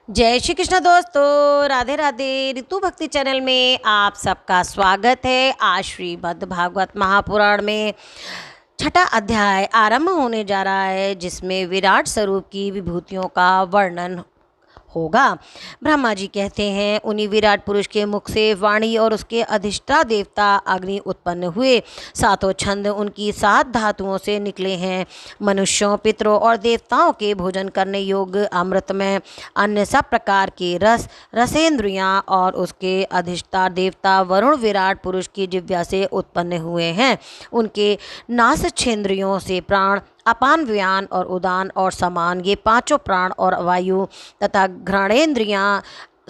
जय श्री कृष्ण दोस्तों, राधे राधे। ऋतु भक्ति चैनल में आप सबका स्वागत है। आज श्रीमद् भागवत महापुराण में छठा अध्याय आरंभ होने जा रहा है, जिसमें विराट स्वरूप की विभूतियों का वर्णन होगा। ब्रह्मा जी कहते हैं, उन्हीं विराट पुरुष के मुख से वाणी और उसके अधिष्ठा देवता अग्नि उत्पन्न हुए। सातों छंद उनकी 7 धातुओं से निकले हैं। मनुष्यों, पितरों और देवताओं के भोजन करने योग्य अमृत में अन्य सब प्रकार के रस, रसेंद्रियां और उसके अधिष्ठा देवता वरुण विराट पुरुष की जिह्वा से उत्पन्न हुए हैं। उनके नासच्छेंद्रियों से प्राण, अपान, व्यान और उदान और समान, ये पांचों प्राण और वायु तथा घ्राणेन्द्रियां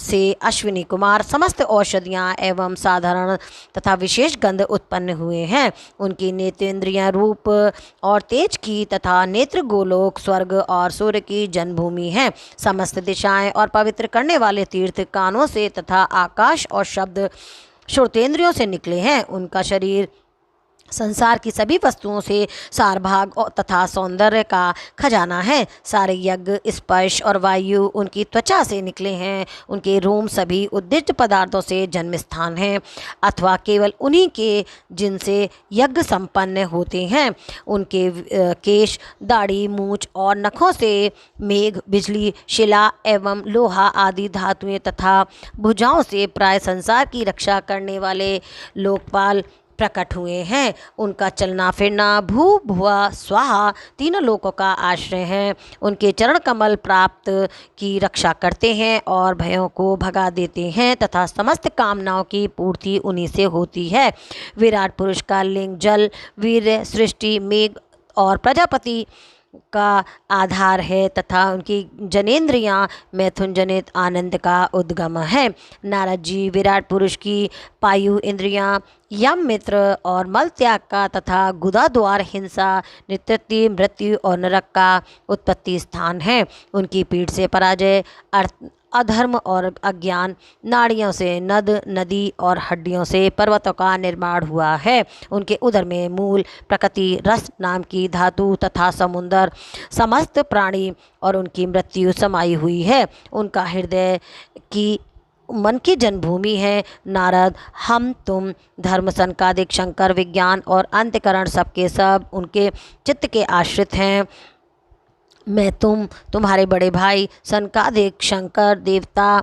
से अश्विनी कुमार समस्त औषधियाँ एवं साधारण तथा विशेष गंध उत्पन्न हुए हैं। उनकी नेत्रेंद्रियां रूप और तेज की तथा नेत्र गोलोक, स्वर्ग और सूर्य की जन्मभूमि हैं। समस्त दिशाएं और पवित्र करने वाले तीर्थ कानों से तथा आकाश और शब्द श्रोतेंद्रियों से निकले हैं। उनका शरीर संसार की सभी वस्तुओं से सारभाग तथा सौंदर्य का खजाना है। सारे यज्ञ, स्पर्श और वायु उनकी त्वचा से निकले हैं। उनके रोम सभी उद्दिष्ट पदार्थों से जन्म स्थान हैं, अथवा केवल उन्हीं के जिनसे यज्ञ संपन्न होते हैं। उनके केश, दाढ़ी, मूछ और नखों से मेघ, बिजली, शिला एवं लोहा आदि धातुएं तथा भुजाओं से प्राय संसार की रक्षा करने वाले लोकपाल प्रकट हुए हैं। उनका चलना फिरना भू भुआ स्वाहा तीनों लोकों का आश्रय है। उनके चरण कमल प्राप्त की रक्षा करते हैं और भयों को भगा देते हैं तथा समस्त कामनाओं की पूर्ति उन्हीं से होती है। विराट पुरुष का लिंग जल, वीर्य, सृष्टि, मेघ और प्रजापति का आधार है तथा उनकी जनेन्द्रियां मैथुन जनित आनंद का उद्गम है। नारद जी विराट पुरुष की पायु इंद्रियां यम, मित्र और मल त्याग का तथा गुदा द्वार, हिंसा, नित्यति, मृत्यु और नरक का उत्पत्ति स्थान है। उनकी पीठ से पराजय, अधर्म और अज्ञान, नाड़ियों से नद, नदी और हड्डियों से पर्वतों का निर्माण हुआ है। उनके उदर में मूल, प्रकृति, रस नाम की धातु तथा समुंदर, समस्त प्राणी और उनकी मृत्यु समाई हुई है। उनका हृदय की मन की जन्मभूमि है। नारद, हम, तुम, धर्म, संकादिक, शंकर, विज्ञान और अंतकरण सबके सब उनके चित्त के आश्रित हैं। मैं, तुम्हारे बड़े भाई, सनकादिक, शंकर, देवता,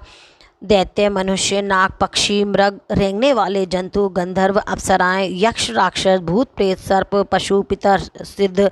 दैत्य, मनुष्य, नाग, पक्षी, मृग, रेंगने वाले जंतु, गंधर्व, अप्सराएं, यक्ष, राक्षस, भूत, प्रेत, सर्प, पशु, पितर, सिद्ध,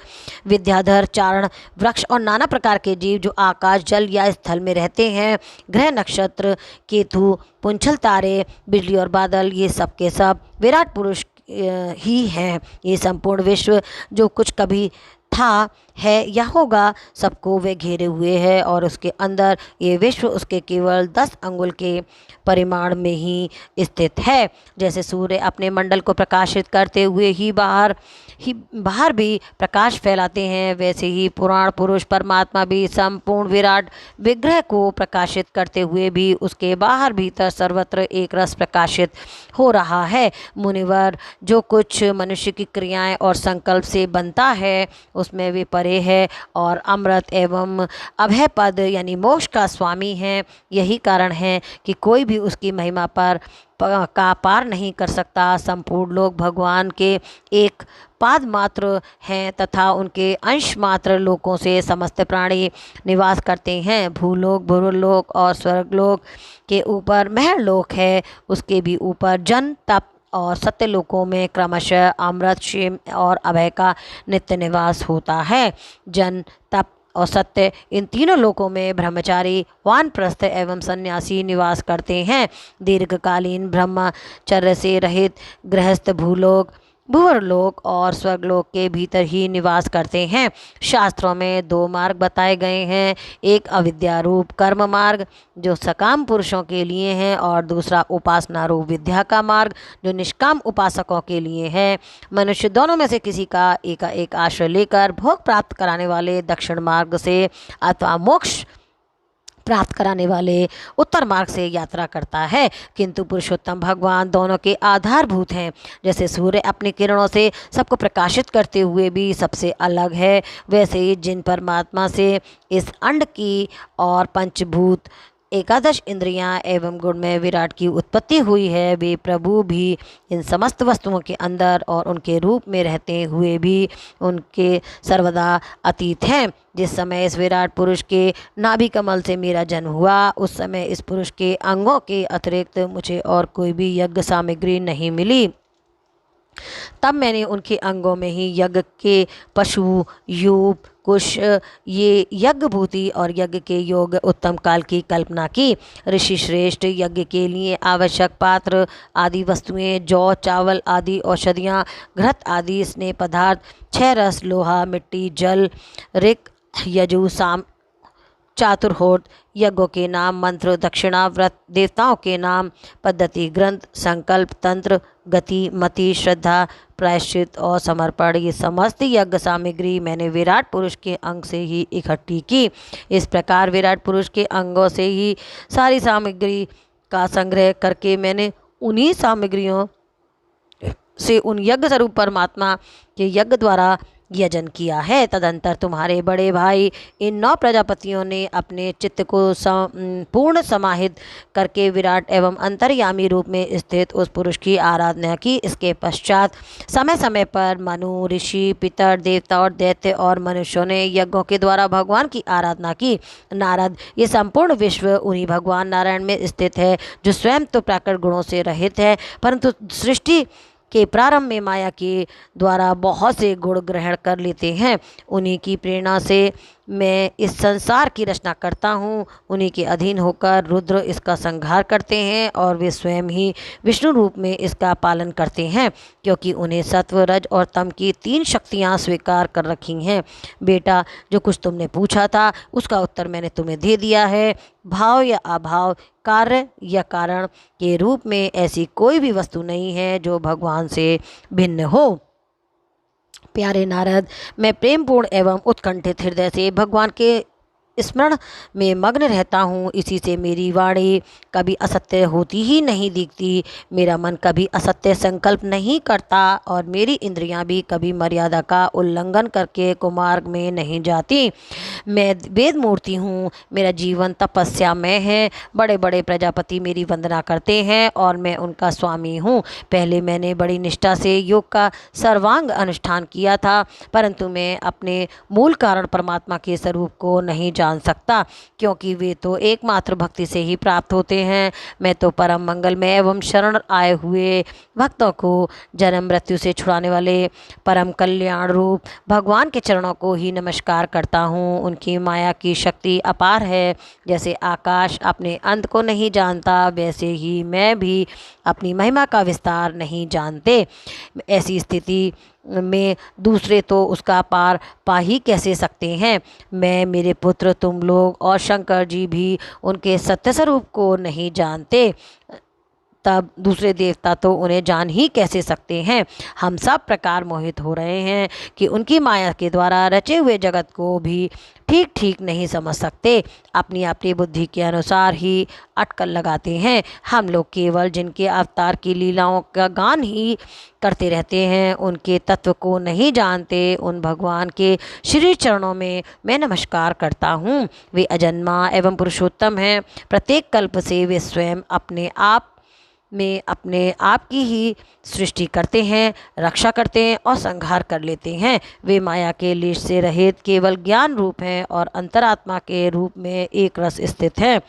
विद्याधर, चारण, वृक्ष और नाना प्रकार के जीव जो आकाश, जल या स्थल में रहते हैं, ग्रह, नक्षत्र, केतु, पुंछल, तारे, बिजली और बादल, ये सब के सब विराट पुरुष ही हैं। ये संपूर्ण विश्व जो कुछ कभी था, है या होगा, सबको वे घेरे हुए है और उसके अंदर ये विश्व उसके केवल 10 अंगुल के परिमाण में ही स्थित है। जैसे सूर्य अपने मंडल को प्रकाशित करते हुए ही बाहर भी प्रकाश फैलाते हैं, वैसे ही पुराण पुरुष परमात्मा भी संपूर्ण विराट विग्रह को प्रकाशित करते हुए भी उसके बाहर भीतर सर्वत्र एक रस प्रकाशित हो रहा है। मुनिवर, जो कुछ मनुष्य की क्रियाएं और संकल्प से बनता है उसमें वे परे है और अमृत एवं अभय पद यानी मोक्ष का स्वामी है। यही कारण है कि कोई भी उसकी महिमा पर का पार नहीं कर सकता। संपूर्ण लोग भगवान के एक पाद मात्र हैं तथा उनके अंश मात्र लोकों से समस्त प्राणी निवास करते हैं। भूलोक, भूलोक और स्वर्गलोक के ऊपर महरलोक है। उसके भी ऊपर जन, तप और सत्य लोकों में क्रमशः अमृत, क्षेम और अभय का नित्य निवास होता है। जन, तप और सत्य, इन तीनों लोकों में ब्रह्मचारी, वानप्रस्थ एवं सन्यासी निवास करते हैं। दीर्घकालीन ब्रह्मचर्य से रहित गृहस्थ भूलोक, भुवरलोक और स्वर्गलोक के भीतर ही निवास करते हैं। शास्त्रों में 2 मार्ग बताए गए हैं, एक अविद्या रूप कर्म मार्ग जो सकाम पुरुषों के लिए है और दूसरा उपासना रूप विद्या का मार्ग जो निष्काम उपासकों के लिए है। मनुष्य दोनों में से किसी का एक आश्रय लेकर भोग प्राप्त कराने वाले दक्षिण मार्ग से अथवा मोक्ष प्राप्त कराने वाले उत्तर मार्ग से यात्रा करता है। किंतु पुरुषोत्तम भगवान दोनों के आधारभूत हैं। जैसे सूर्य अपनी किरणों से सबको प्रकाशित करते हुए भी सबसे अलग है, वैसे ही जिन परमात्मा से इस अंड की और पंचभूत एकादश इंद्रियां एवं गुण में विराट की उत्पत्ति हुई है, वे प्रभु भी इन समस्त वस्तुओं के अंदर और उनके रूप में रहते हुए भी उनके सर्वदा अतीत हैं। जिस समय इस विराट पुरुष के नाभि कमल से मेरा जन्म हुआ, उस समय इस पुरुष के अंगों के अतिरिक्त मुझे और कोई भी यज्ञ सामग्री नहीं मिली। तब मैंने उनके अंगों में ही यज्ञ के पशु, यूप, कुश, ये यज्ञ भूति और यज्ञ के योग उत्तम काल की कल्पना की। ऋषि श्रेष्ठ, यज्ञ के लिए आवश्यक पात्र आदि वस्तुएं, जौ, चावल आदि औषधियाँ, घृत आदि स्नेह पदार्थ, 6 रस, लोहा, मिट्टी, जल, ऋक, यजु, साम, चातुर्होत, यज्ञों के नाम, मंत्र, दक्षिणा, व्रत, देवताओं के नाम, पद्धति, ग्रंथ, संकल्प, तंत्र, गति, मति, श्रद्धा, प्रायश्चित और समर्पण, ये समस्त यज्ञ सामग्री मैंने विराट पुरुष के अंग से ही इकट्ठी की। इस प्रकार विराट पुरुष के अंगों से ही सारी सामग्री का संग्रह करके मैंने उन्हीं सामग्रियों से उन यज्ञ स्वरूप परमात्मा के यज्ञ द्वारा यजन किया है। तदंतर तुम्हारे बड़े भाई इन 9 प्रजापतियों ने अपने चित्त को पूर्ण समाहित करके विराट एवं अंतर्यामी रूप में स्थित उस पुरुष की आराधना की। इसके पश्चात समय समय पर मनु, ऋषि, पितर, देवता और दैत्य और मनुष्यों ने यज्ञों के द्वारा भगवान की आराधना की। नारद, ये संपूर्ण विश्व उन्हीं भगवान नारायण में स्थित है, जो स्वयं तो प्राकृत गुणों से रहित है, परंतु सृष्टि के प्रारंभ में माया के द्वारा बहुत से गुण ग्रहण कर लेते हैं। उन्हीं की प्रेरणा से मैं इस संसार की रचना करता हूँ। उन्हीं के अधीन होकर रुद्र इसका संहार करते हैं और वे स्वयं ही विष्णु रूप में इसका पालन करते हैं, क्योंकि उन्हें सत्व, रज और तम की 3 शक्तियाँ स्वीकार कर रखी हैं। बेटा, जो कुछ तुमने पूछा था उसका उत्तर मैंने तुम्हें दे दिया है। भाव या अभाव, कार्य या कारण के रूप में ऐसी कोई भी वस्तु नहीं है जो भगवान से भिन्न हो। प्यारे नारद, मैं प्रेमपूर्ण एवं उत्कंठित हृदय से भगवान के स्मरण में मग्न रहता हूँ। इसी से मेरी वाणी कभी असत्य होती ही नहीं दिखती, मेरा मन कभी असत्य संकल्प नहीं करता और मेरी इंद्रियां भी कभी मर्यादा का उल्लंघन करके कुमार्ग में नहीं जाती। मैं वेद मूर्ति हूँ, मेरा जीवन तपस्या में है। बड़े बड़े प्रजापति मेरी वंदना करते हैं और मैं उनका स्वामी हूँ। पहले मैंने बड़ी निष्ठा से योग का सर्वांग अनुष्ठान किया था, परंतु मैं अपने मूल कारण परमात्मा के स्वरूप को नहीं जान सकता, क्योंकि वे तो एकमात्र भक्ति से ही प्राप्त होते हैं। मैं तो परम मंगल में एवं शरण आए हुए भक्तों को जन्म मृत्यु से छुड़ाने वाले परम कल्याण रूप भगवान के चरणों को ही नमस्कार करता हूँ। उनकी माया की शक्ति अपार है। जैसे आकाश अपने अंत को नहीं जानता, वैसे ही मैं भी अपनी महिमा का विस्तार नहीं जानते। ऐसी स्थिति में दूसरे तो उसका पार पा ही कैसे सकते हैं। मैं, मेरे पुत्र, तुम लोग और शंकर जी भी उनके सत्य स्वरूप को नहीं जानते, तब दूसरे देवता तो उन्हें जान ही कैसे सकते हैं। हम सब प्रकार मोहित हो रहे हैं कि उनकी माया के द्वारा रचे हुए जगत को भी ठीक ठीक नहीं समझ सकते। अपनी अपनी बुद्धि के अनुसार ही अटकल लगाते हैं। हम लोग केवल जिनके अवतार की लीलाओं का गान ही करते रहते हैं, उनके तत्व को नहीं जानते। उन भगवान के श्री चरणों में मैं नमस्कार करता हूँ। वे अजन्मा एवं पुरुषोत्तम हैं। प्रत्येक कल्प से वे स्वयं अपने आप में अपने आप की ही सृष्टि करते हैं, रक्षा करते हैं और संहार कर लेते हैं। वे माया के लेश से रहित केवल ज्ञान रूप हैं और अंतरात्मा के रूप में एक रस स्थित हैं।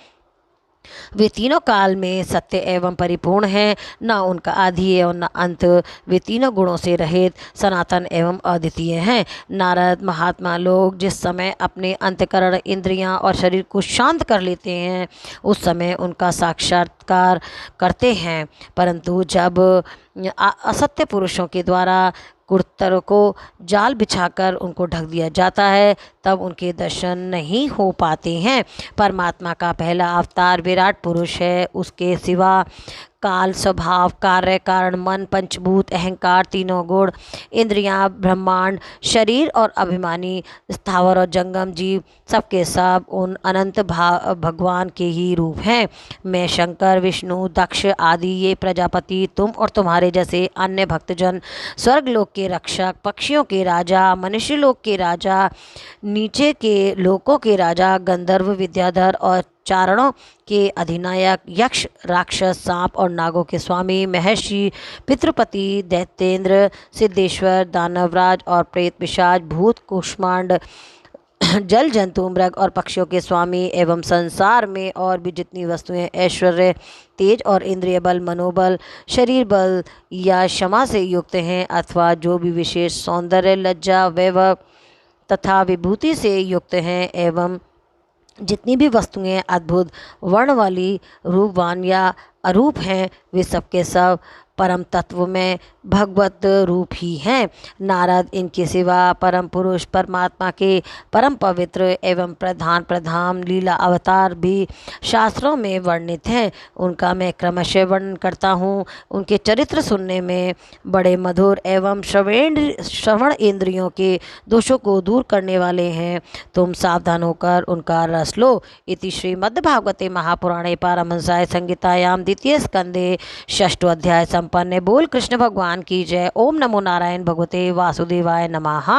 वे तीनों काल में सत्य एवं परिपूर्ण हैं, न उनका आदि है और न अंत। वे तीनों गुणों से रहित सनातन एवं अद्वितीय हैं। नारद, महात्मा लोग जिस समय अपने अंतकरण, इंद्रियां और शरीर को शांत कर लेते हैं, उस समय उनका साक्षात्कार करते हैं, परंतु जब असत्य पुरुषों के द्वारा कुर्तर को जाल बिछाकर उनको ढक दिया जाता है, तब उनके दर्शन नहीं हो पाते हैं। परमात्मा का पहला अवतार विराट पुरुष है। उसके सिवा काल, स्वभाव, कार्य, कारण, मन, पंचभूत, अहंकार, तीनों गुण, इंद्रियां, ब्रह्मांड, शरीर और अभिमानी, स्थावर और जंगम जीव, सबके सब उन अनंत भगवान के ही रूप हैं। मैं, शंकर, विष्णु, दक्ष आदि ये प्रजापति, तुम और तुम्हारे जैसे अन्य भक्तजन, स्वर्गलोक के रक्षक, पक्षियों के राजा, मनुष्य लोक के राजा, नीचे के लोकों के राजा, गंधर्व, विद्याधर और चारणों के अधिनायक, यक्ष, राक्षस, सांप और नागों के स्वामी, महर्षि, पितृपति, दैत्येंद्र, सिद्धेश्वर, दानवराज और प्रेत, पिशाच, भूत, कुष्मांड, जल जंतु, मृग और पक्षियों के स्वामी एवं संसार में और भी जितनी वस्तुएं ऐश्वर्य, तेज और इंद्रिय बल, मनोबल, शरीर बल या क्षमा से युक्त हैं अथवा जो भी विशेष सौंदर्य, लज्जा, वैभव तथा विभूति से युक्त हैं एवं जितनी भी वस्तुएं अद्भुत वर्ण वाली, रूपवान या अरूप हैं, वे सबके सब परम तत्व में भगवत रूप ही हैं। नारद इनके सिवा परम पुरुष परमात्मा के परम पवित्र एवं प्रधान लीला अवतार भी शास्त्रों में वर्णित हैं। उनका मैं क्रमशः वर्णन करता हूँ। उनके चरित्र सुनने में बड़े मधुर एवं श्रवण इंद्रियों के दोषों को दूर करने वाले हैं। तुम सावधान होकर उनका रस लो। इति श्रीमद्भागवते महापुराणे पारमहंस्यां संहितायां द्वितीय स्कंदे षष्ठो अध्याय संपन्न। बोल कृष्ण भगवान की जय। ओम नमो नारायण भगवते वासुदेवाय नमः।